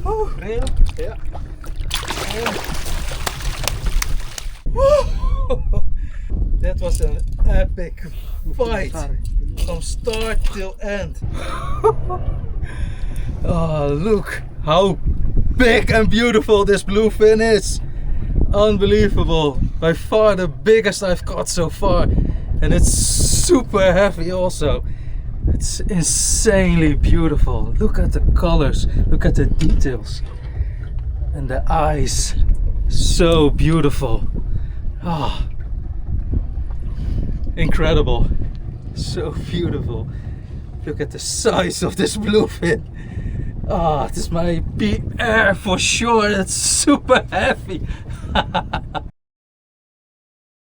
Real? Yeah. That was an epic fight from start till end. Oh, look how big and beautiful this bluefin is. Unbelievable. By far the biggest I've caught so far. And it's super heavy also. It's insanely beautiful. Look at the colors, look at the details. And the eyes, so beautiful. Ah, incredible, so beautiful. Look at the size of this bluefin. Ah, this might be air for sure. It's super heavy.